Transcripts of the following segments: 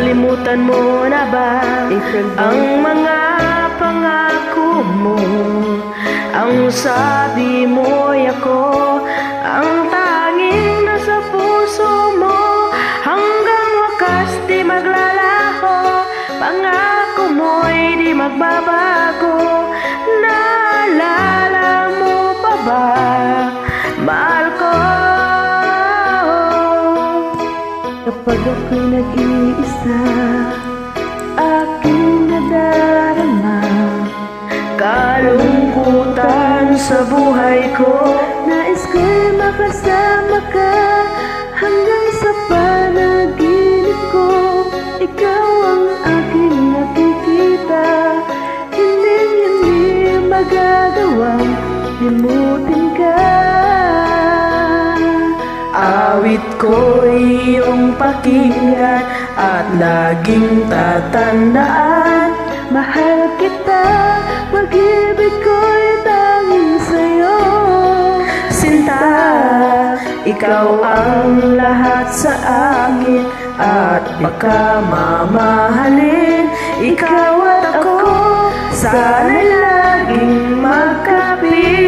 Nalimutan mo na ba ang mga pangako mo? Ang sabi mo'y ako ang tanging nasa puso mo. Hanggang wakas di maglalaho, pangako mo'y di magbabago. Naalala mo pa ba, mahal ko? Kapag ako'y nag-iisa, aking nadarama kalungkutan sa buhay ko. Nais ko'y makasama ka hanggang sa panaginip ko. Ikaw ang aking nakikita, hindi magagawang limutin ka. Awit ko iyong pakinggan at laging tatandaan. Mahal kita, pag-ibig ko'y tanging sa'yo. Sinta, ikaw ang lahat sa akin at baka mamahalin. Ikaw at ako, sana'y laging magkapiling.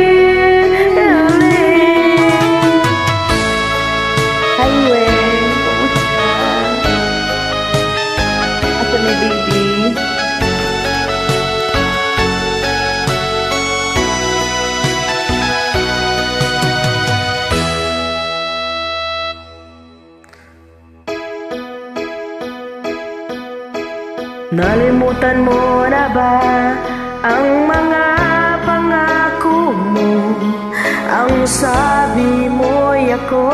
Nalimutan mo na ba ang mga pangako mo? Ang sabi mo'y ako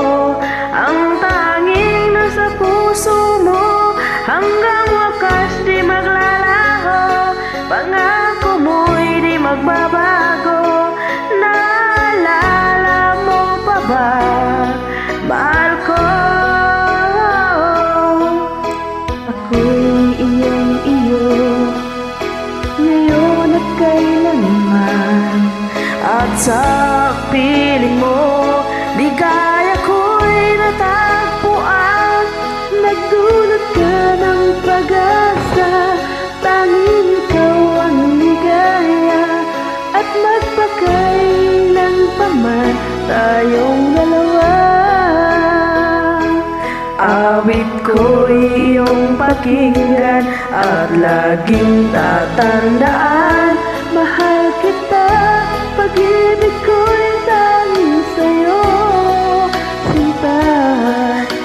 ang tanging nasa puso mo. Hanggang wakas di maglalaho, pangako mo'y di magbabago. Naalala mo pa ba, mahal ko? Ako'y iyong-iyo ngayon at kailanman, at sa piling mo ligaya ko'y natagpuan. Nagdulot ka ng pag-asa, tanging ikaw ang ligaya, at magpakailan pa man tayong dalawa. Awit ko'y iyong pakinggan at laging tatandaan. Mahal kita, pag-ibig ko'y tanging sa'yo. Sinta,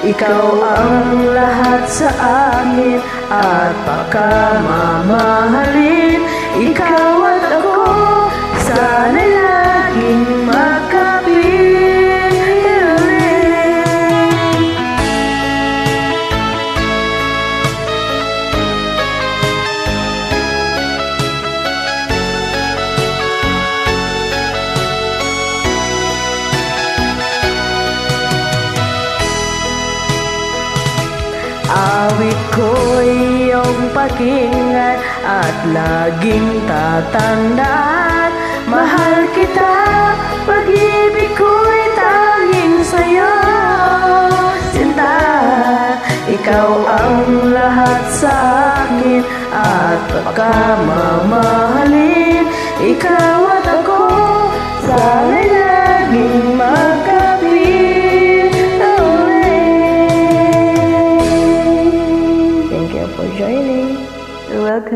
ikaw ang lahat sa amin at baka mamahalin. Ikaw at ako, sana'y laging magkapiling. Awit ko'y iyong pakinggan at laging tatandaan. Mahal kita, pag-ibig ko'y tanging sa'yo. Sinta, ikaw ang lahat sa akin at baka mamahalin. Ikaw at ako, sana'y laging magkapiling. For joining. You're welcome.